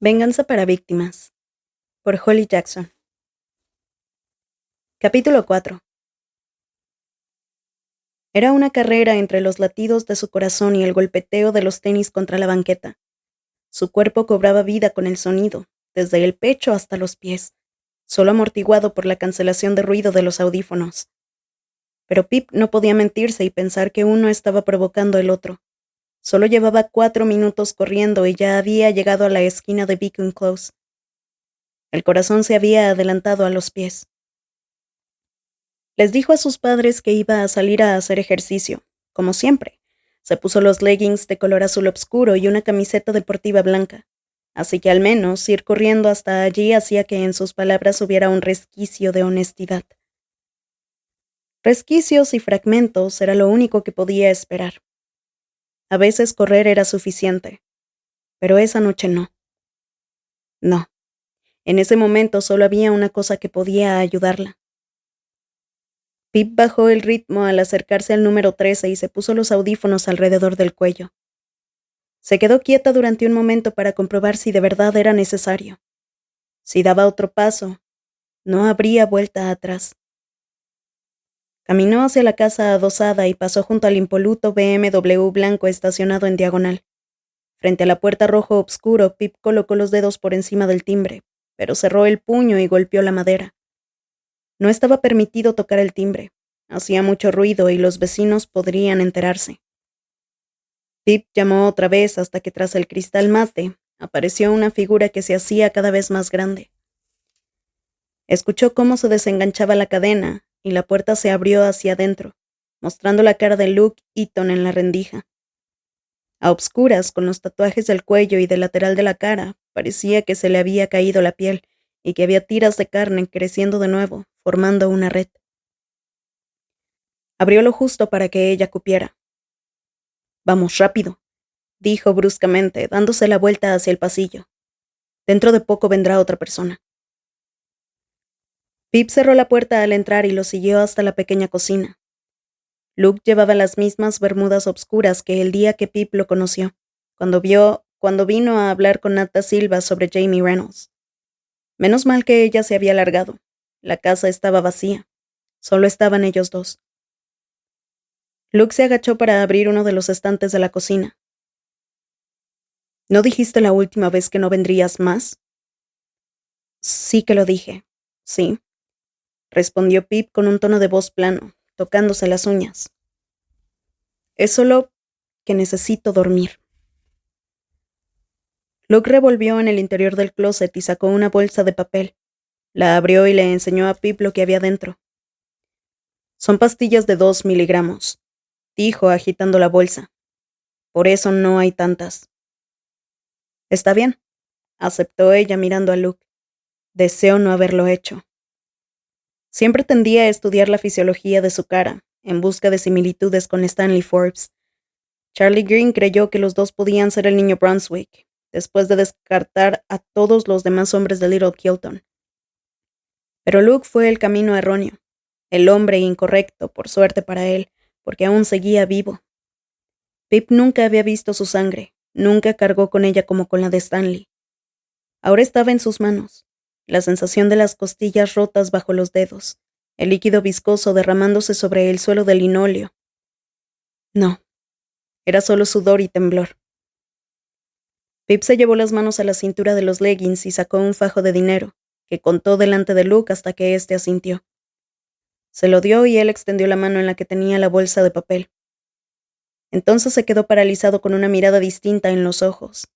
Venganza para víctimas, por Holly Jackson. Capítulo 4. Era una carrera entre los latidos de su corazón y el golpeteo de los tenis contra la banqueta. Su cuerpo cobraba vida con el sonido, desde el pecho hasta los pies, solo amortiguado por la cancelación de ruido de los audífonos. Pero Pip no podía mentirse y pensar que uno estaba provocando el otro. Solo llevaba 4 minutos corriendo y ya había llegado a la esquina de Beacon Close. El corazón se había adelantado a los pies. Les dijo a sus padres que iba a salir a hacer ejercicio, como siempre. Se puso los leggings de color azul oscuro y una camiseta deportiva blanca, así que al menos ir corriendo hasta allí hacía que en sus palabras hubiera un resquicio de honestidad. Resquicios y fragmentos era lo único que podía esperar. A veces correr era suficiente, pero esa noche no. No. En ese momento solo había una cosa que podía ayudarla. Pip bajó el ritmo al acercarse al número 13 y se puso los audífonos alrededor del cuello. Se quedó quieta durante un momento para comprobar si de verdad era necesario. Si daba otro paso, no habría vuelta atrás. Caminó hacia la casa adosada y pasó junto al impoluto BMW blanco estacionado en diagonal. Frente a la puerta rojo oscuro, Pip colocó los dedos por encima del timbre, pero cerró el puño y golpeó la madera. No estaba permitido tocar el timbre. Hacía mucho ruido y los vecinos podrían enterarse. Pip llamó otra vez hasta que tras el cristal mate apareció una figura que se hacía cada vez más grande. Escuchó cómo se desenganchaba la cadena y la puerta se abrió hacia adentro, mostrando la cara de Luke Eaton en la rendija. A obscuras, con los tatuajes del cuello y del lateral de la cara, parecía que se le había caído la piel y que había tiras de carne creciendo de nuevo, formando una red. Abrió lo justo para que ella cupiera. «Vamos, rápido», dijo bruscamente, dándose la vuelta hacia el pasillo. «Dentro de poco vendrá otra persona». Pip cerró la puerta al entrar y lo siguió hasta la pequeña cocina. Luke llevaba las mismas bermudas obscuras que el día que Pip lo conoció, cuando vino a hablar con Nata Silva sobre Jamie Reynolds. Menos mal que ella se había largado. La casa estaba vacía. Solo estaban ellos dos. Luke se agachó para abrir uno de los estantes de la cocina. «¿No dijiste la última vez que no vendrías más?» «Sí que lo dije. Sí», respondió Pip con un tono de voz plano, tocándose las uñas. «Es solo que necesito dormir». Luke revolvió en el interior del closet y sacó una bolsa de papel. La abrió y le enseñó a Pip lo que había dentro. «Son pastillas de 2 miligramos», dijo agitando la bolsa. «Por eso no hay tantas». «Está bien», aceptó ella mirando a Luke. «Deseo no haberlo hecho». Siempre tendía a estudiar la fisiología de su cara, en busca de similitudes con Stanley Forbes. Charlie Green creyó que los dos podían ser el niño Brunswick, después de descartar a todos los demás hombres de Little Kilton. Pero Luke fue el camino erróneo, el hombre incorrecto, por suerte para él, porque aún seguía vivo. Pip nunca había visto su sangre, nunca cargó con ella como con la de Stanley. Ahora estaba en sus manos, la sensación de las costillas rotas bajo los dedos, el líquido viscoso derramándose sobre el suelo del linóleo. No, era solo sudor y temblor. Pip se llevó las manos a la cintura de los leggings y sacó un fajo de dinero, que contó delante de Luke hasta que éste asintió. Se lo dio y él extendió la mano en la que tenía la bolsa de papel. Entonces se quedó paralizado con una mirada distinta en los ojos,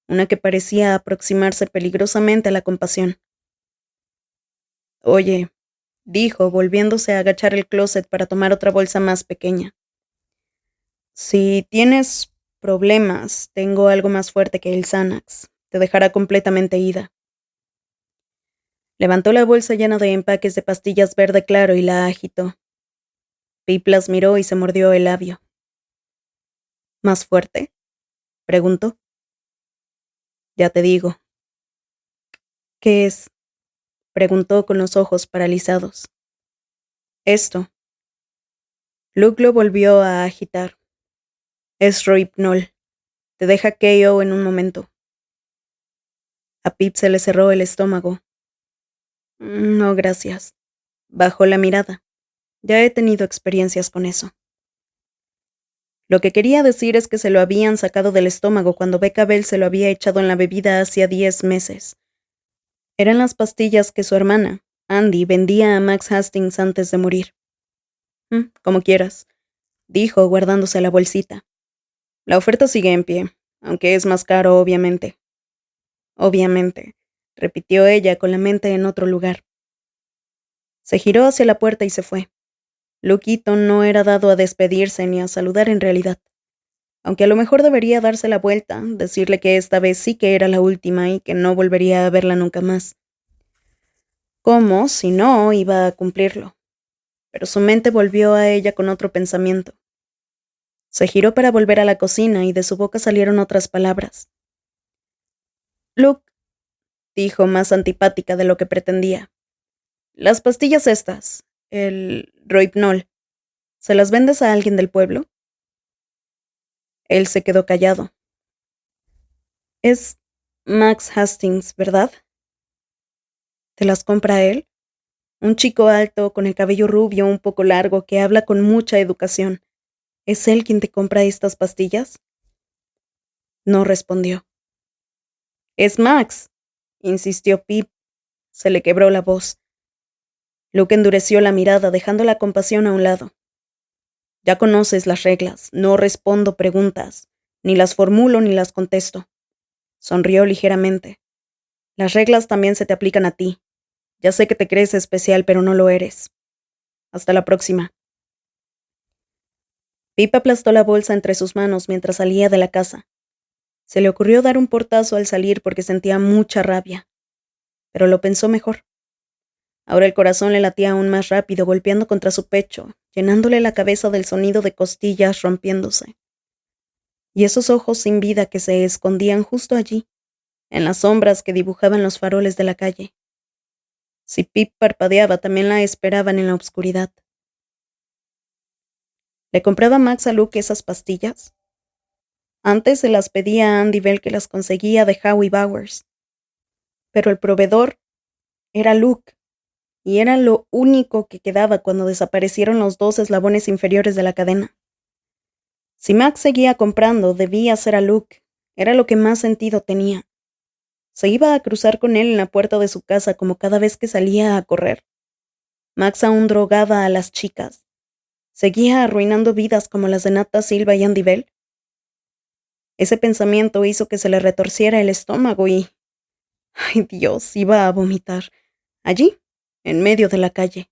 una que parecía aproximarse peligrosamente a la compasión. «Oye», dijo, volviéndose a agachar el closet para tomar otra bolsa más pequeña. «Si tienes problemas, tengo algo más fuerte que el Xanax. Te dejará completamente ida». Levantó la bolsa llena de empaques de pastillas verde claro y la agitó. Pip las miró y se mordió el labio. «¿Más fuerte?», preguntó. «Ya te digo». «¿Qué es?», preguntó con los ojos paralizados. «Esto». Luke lo volvió a agitar. «Es Rohypnol. Te deja KO en un momento». A Pip se le cerró el estómago. No, gracias. Bajó la mirada. Ya he tenido experiencias con eso. Lo que quería decir es que se lo habían sacado del estómago cuando Becca Bell se lo había echado en la bebida hacía 10 meses. Eran las pastillas que su hermana, Andy, vendía a Max Hastings antes de morir. Como quieras, dijo guardándose la bolsita. La oferta sigue en pie, aunque es más caro, obviamente. Obviamente, repitió ella con la mente en otro lugar. Se giró hacia la puerta y se fue. Luke Eaton no era dado a despedirse ni a saludar en realidad, aunque a lo mejor debería darse la vuelta, decirle que esta vez sí que era la última y que no volvería a verla nunca más. ¿Cómo, si no, iba a cumplirlo? Pero su mente volvió a ella con otro pensamiento. Se giró para volver a la cocina y de su boca salieron otras palabras. Luke, dijo más antipática de lo que pretendía. Las pastillas estas, el Rohypnol, ¿se las vendes a alguien del pueblo? Él se quedó callado. Es Max Hastings, ¿verdad? ¿Te las compra él? Un chico alto, con el cabello rubio un poco largo, que habla con mucha educación. ¿Es él quien te compra estas pastillas? No respondió. Es Max, insistió Pip. Se le quebró la voz. Luke endureció la mirada, dejando la compasión a un lado. Ya conoces las reglas, no respondo preguntas, ni las formulo ni las contesto. Sonrió ligeramente. Las reglas también se te aplican a ti. Ya sé que te crees especial, pero no lo eres. Hasta la próxima. Pip aplastó la bolsa entre sus manos mientras salía de la casa. Se le ocurrió dar un portazo al salir porque sentía mucha rabia, pero lo pensó mejor. Ahora el corazón le latía aún más rápido, golpeando contra su pecho, llenándole la cabeza del sonido de costillas rompiéndose. Y esos ojos sin vida que se escondían justo allí, en las sombras que dibujaban los faroles de la calle. Si Pip parpadeaba, también la esperaban en la oscuridad. ¿Le compraba Max a Luke esas pastillas? Antes se las pedía a Andy Bell, que las conseguía de Howie Bowers. Pero el proveedor era Luke, y era lo único que quedaba cuando desaparecieron los dos eslabones inferiores de la cadena. Si Max seguía comprando, debía ser a Luke. Era lo que más sentido tenía. Se iba a cruzar con él en la puerta de su casa como cada vez que salía a correr. Max aún drogaba a las chicas. ¿Seguía arruinando vidas como las de Nata Silva y Andy Bell? Ese pensamiento hizo que se le retorciera el estómago y... ¡Ay, Dios! Iba a vomitar. Allí, en medio de la calle.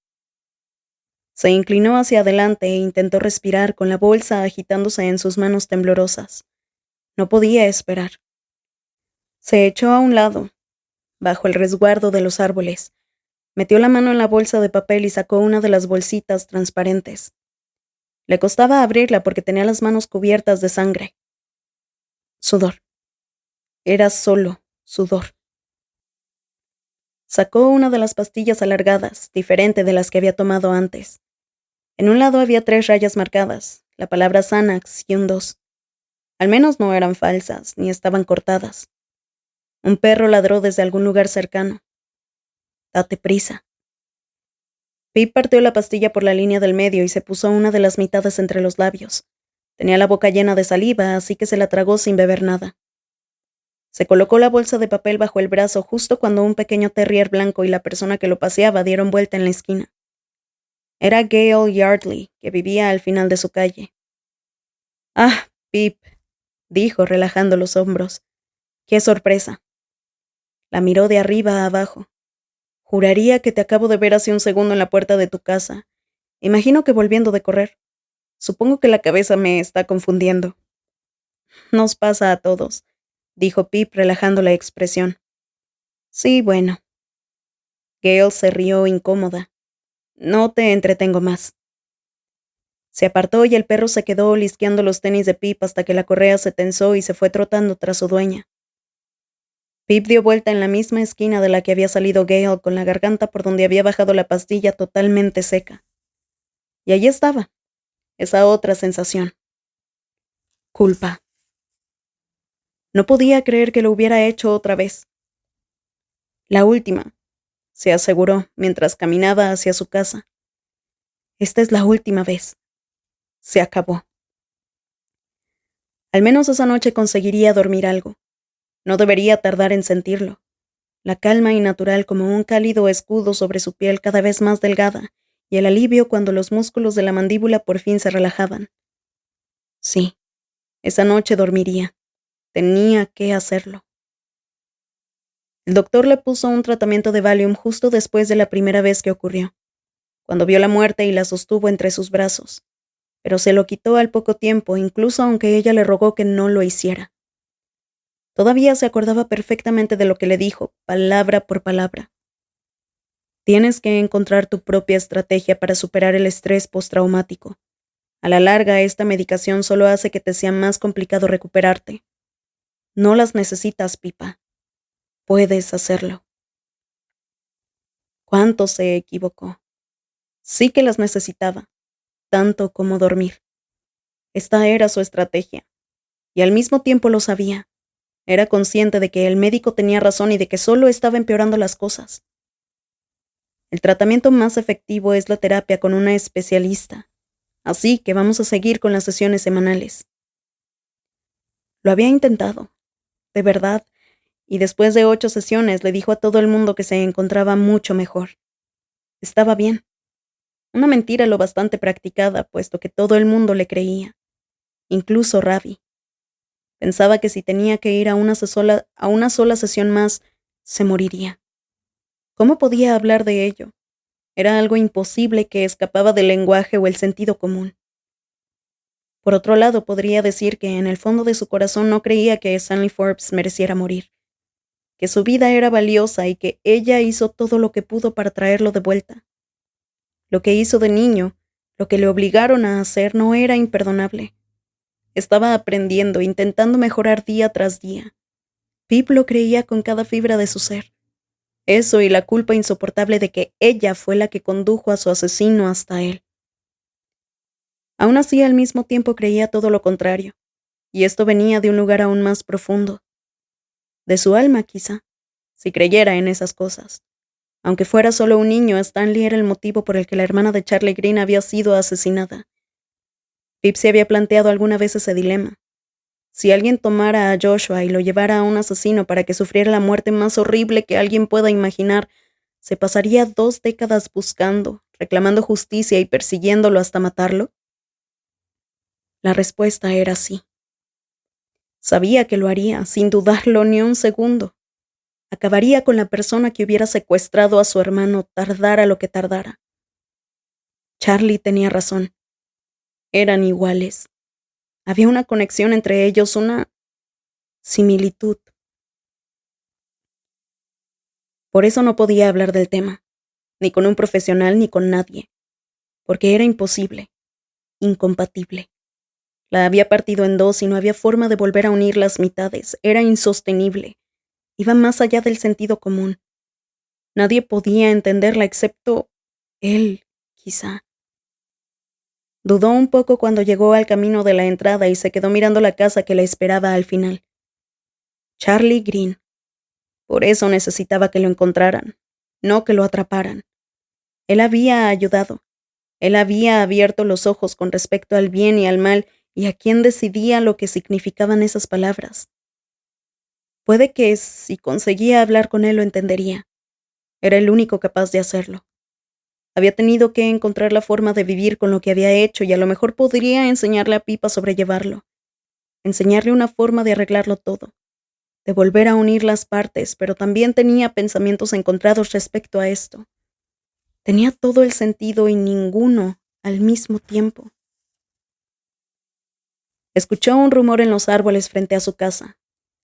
Se inclinó hacia adelante e intentó respirar con la bolsa agitándose en sus manos temblorosas. No podía esperar. Se echó a un lado, bajo el resguardo de los árboles. Metió la mano en la bolsa de papel y sacó una de las bolsitas transparentes. Le costaba abrirla porque tenía las manos cubiertas de sangre. Sudor. Era solo sudor. Sacó una de las pastillas alargadas, diferente de las que había tomado antes. En un lado había 3 rayas marcadas, la palabra Xanax y un 2. Al menos no eran falsas, ni estaban cortadas. Un perro ladró desde algún lugar cercano. Date prisa. Pip partió la pastilla por la línea del medio y se puso una de las mitades entre los labios. Tenía la boca llena de saliva, así que se la tragó sin beber nada. Se colocó la bolsa de papel bajo el brazo justo cuando un pequeño terrier blanco y la persona que lo paseaba dieron vuelta en la esquina. Era Gale Yardley, que vivía al final de su calle. «Ah, Pip», dijo, relajando los hombros. «Qué sorpresa». La miró de arriba a abajo. «Juraría que te acabo de ver hace un segundo en la puerta de tu casa. Imagino que volviendo de correr. Supongo que la cabeza me está confundiendo». «Nos pasa a todos», dijo Pip, relajando la expresión. «Sí, bueno». Gale se rió incómoda. «No te entretengo más». Se apartó y el perro se quedó olisqueando los tenis de Pip hasta que la correa se tensó y se fue trotando tras su dueña. Pip dio vuelta en la misma esquina de la que había salido Gale, con la garganta por donde había bajado la pastilla totalmente seca. Y allí estaba, esa otra sensación. Culpa. No podía creer que lo hubiera hecho otra vez. La última, se aseguró mientras caminaba hacia su casa. Esta es la última vez. Se acabó. Al menos esa noche conseguiría dormir algo. No debería tardar en sentirlo. La calma y natural como un cálido escudo sobre su piel cada vez más delgada, y el alivio cuando los músculos de la mandíbula por fin se relajaban. Sí, esa noche dormiría. Tenía que hacerlo. El doctor le puso un tratamiento de Valium justo después de la primera vez que ocurrió, cuando vio la muerte y la sostuvo entre sus brazos, pero se lo quitó al poco tiempo, incluso aunque ella le rogó que no lo hiciera. Todavía se acordaba perfectamente de lo que le dijo, palabra por palabra. Tienes que encontrar tu propia estrategia para superar el estrés postraumático. A la larga, esta medicación solo hace que te sea más complicado recuperarte. No las necesitas, Pipa. Puedes hacerlo. ¿Cuánto se equivocó? Sí que las necesitaba, tanto como dormir. Esta era su estrategia, y al mismo tiempo lo sabía. Era consciente de que el médico tenía razón y de que solo estaba empeorando las cosas. El tratamiento más efectivo es la terapia con una especialista, así que vamos a seguir con las sesiones semanales. Lo había intentado, de verdad, y después de 8 sesiones le dijo a todo el mundo que se encontraba mucho mejor. Estaba bien. Una mentira lo bastante practicada, puesto que todo el mundo le creía, incluso Ravi. Pensaba que si tenía que ir a una sola sesión más, se moriría. ¿Cómo podía hablar de ello? Era algo imposible que escapaba del lenguaje o el sentido común. Por otro lado, podría decir que en el fondo de su corazón no creía que Stanley Forbes mereciera morir, que su vida era valiosa y que ella hizo todo lo que pudo para traerlo de vuelta. Lo que hizo de niño, lo que le obligaron a hacer, no era imperdonable. Estaba aprendiendo, intentando mejorar día tras día. Pip lo creía con cada fibra de su ser. Eso y la culpa insoportable de que ella fue la que condujo a su asesino hasta él. Aún así, al mismo tiempo creía todo lo contrario, y esto venía de un lugar aún más profundo. De su alma, quizá, si creyera en esas cosas. Aunque fuera solo un niño, Stanley era el motivo por el que la hermana de Charlie Green había sido asesinada. Pip se había planteado alguna vez ese dilema. Si alguien tomara a Joshua y lo llevara a un asesino para que sufriera la muerte más horrible que alguien pueda imaginar, ¿se pasaría 2 décadas buscando, reclamando justicia y persiguiéndolo hasta matarlo? La respuesta era sí. Sabía que lo haría, sin dudarlo ni un segundo. Acabaría con la persona que hubiera secuestrado a su hermano, tardara lo que tardara. Charlie tenía razón. Eran iguales. Había una conexión entre ellos, una similitud. Por eso no podía hablar del tema, ni con un profesional ni con nadie, porque era imposible, incompatible. La había partido en 2 y no había forma de volver a unir las mitades, era insostenible, iba más allá del sentido común. Nadie podía entenderla excepto él, quizá. Dudó un poco cuando llegó al camino de la entrada y se quedó mirando la casa que la esperaba al final. Charlie Green. Por eso necesitaba que lo encontraran, no que lo atraparan. Él había ayudado. Él había abierto los ojos con respecto al bien y al mal y a quién decidía lo que significaban esas palabras. Puede que si conseguía hablar con él lo entendería. Era el único capaz de hacerlo. Había tenido que encontrar la forma de vivir con lo que había hecho y a lo mejor podría enseñarle a Pip a sobrellevarlo. Enseñarle una forma de arreglarlo todo. De volver a unir las partes, pero también tenía pensamientos encontrados respecto a esto. Tenía todo el sentido y ninguno al mismo tiempo. Escuchó un rumor en los árboles frente a su casa.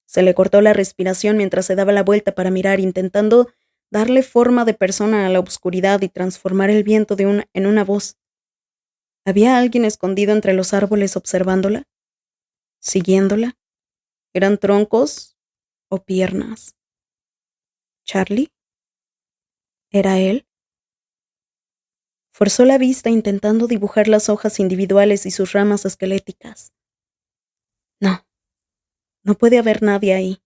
Se le cortó la respiración mientras se daba la vuelta para mirar, intentando darle forma de persona a la oscuridad y transformar el viento en una voz. ¿Había alguien escondido entre los árboles observándola? ¿Siguiéndola? ¿Eran troncos o piernas? ¿Charlie? ¿Era él? Forzó la vista intentando dibujar las hojas individuales y sus ramas esqueléticas. No, no puede haber nadie ahí.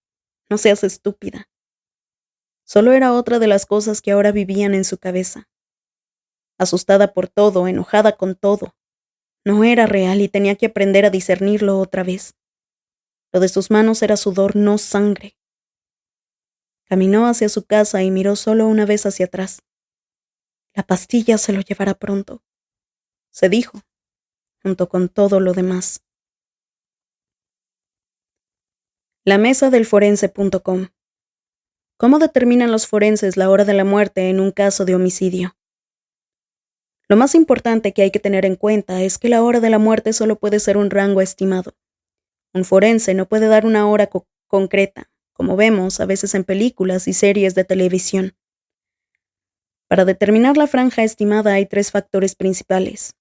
No seas estúpida. Solo era otra de las cosas que ahora vivían en su cabeza. Asustada por todo, enojada con todo. No era real y tenía que aprender a discernirlo otra vez. Lo de sus manos era sudor, no sangre. Caminó hacia su casa y miró solo una vez hacia atrás. La pastilla se lo llevará pronto, se dijo, junto con todo lo demás. La mesa del forense.com. ¿Cómo determinan los forenses la hora de la muerte en un caso de homicidio? Lo más importante que hay que tener en cuenta es que la hora de la muerte solo puede ser un rango estimado. Un forense no puede dar una hora concreta, como vemos a veces en películas y series de televisión. Para determinar la franja estimada hay 3 factores principales.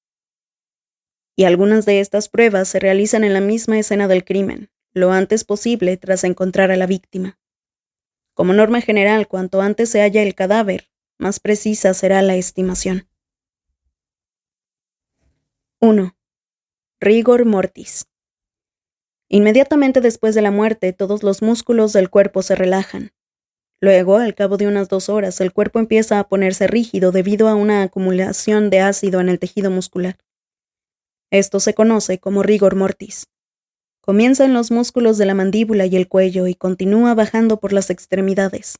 Y algunas de estas pruebas se realizan en la misma escena del crimen, lo antes posible tras encontrar a la víctima. Como norma general, cuanto antes se halla el cadáver, más precisa será la estimación. 1. Rigor mortis. Inmediatamente después de la muerte, todos los músculos del cuerpo se relajan. Luego, al cabo de unas 2 horas, el cuerpo empieza a ponerse rígido debido a una acumulación de ácido en el tejido muscular. Esto se conoce como rigor mortis. Comienza en los músculos de la mandíbula y el cuello y continúa bajando por las extremidades.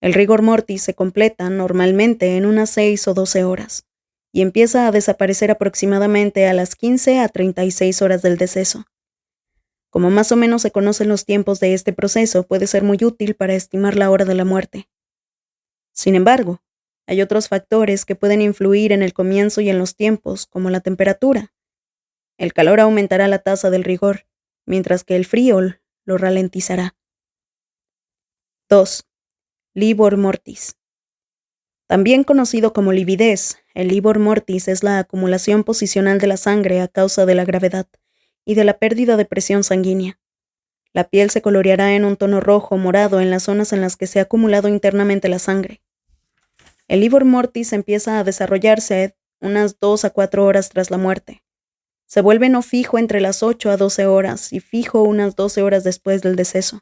El rigor mortis se completa normalmente en unas 6 o 12 horas y empieza a desaparecer aproximadamente a las 15 a 36 horas del deceso. Como más o menos se conocen los tiempos de este proceso, puede ser muy útil para estimar la hora de la muerte. Sin embargo, hay otros factores que pueden influir en el comienzo y en los tiempos, como la temperatura. El calor aumentará la tasa del rigor, mientras que el frío lo ralentizará. 2. Livor mortis. También conocido como lividez, el livor mortis es la acumulación posicional de la sangre a causa de la gravedad y de la pérdida de presión sanguínea. La piel se coloreará en un tono rojo o morado en las zonas en las que se ha acumulado internamente la sangre. El livor mortis empieza a desarrollarse unas 2 a 4 horas tras la muerte. Se vuelve no fijo entre las 8 a 12 horas y fijo unas 12 horas después del deceso.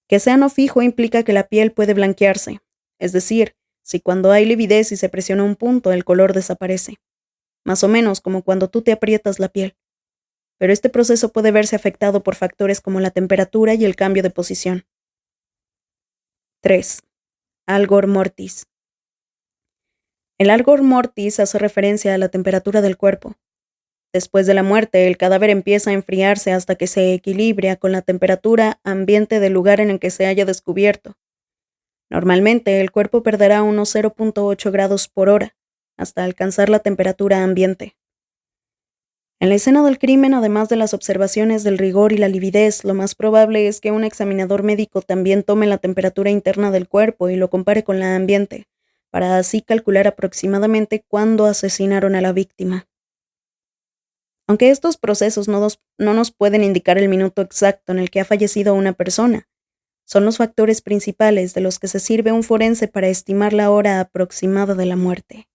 Que sea no fijo implica que la piel puede blanquearse, es decir, si cuando hay lividez y se presiona un punto el color desaparece, más o menos como cuando tú te aprietas la piel. Pero este proceso puede verse afectado por factores como la temperatura y el cambio de posición. 3. Algor mortis. El algor mortis hace referencia a la temperatura del cuerpo. Después de la muerte, el cadáver empieza a enfriarse hasta que se equilibra con la temperatura ambiente del lugar en el que se haya descubierto. Normalmente, el cuerpo perderá unos 0.8 grados por hora, hasta alcanzar la temperatura ambiente. En la escena del crimen, además de las observaciones del rigor y la lividez, lo más probable es que un examinador médico también tome la temperatura interna del cuerpo y lo compare con la ambiente, para así calcular aproximadamente cuándo asesinaron a la víctima. Aunque estos procesos no nos pueden indicar el minuto exacto en el que ha fallecido una persona, son los factores principales de los que se sirve un forense para estimar la hora aproximada de la muerte.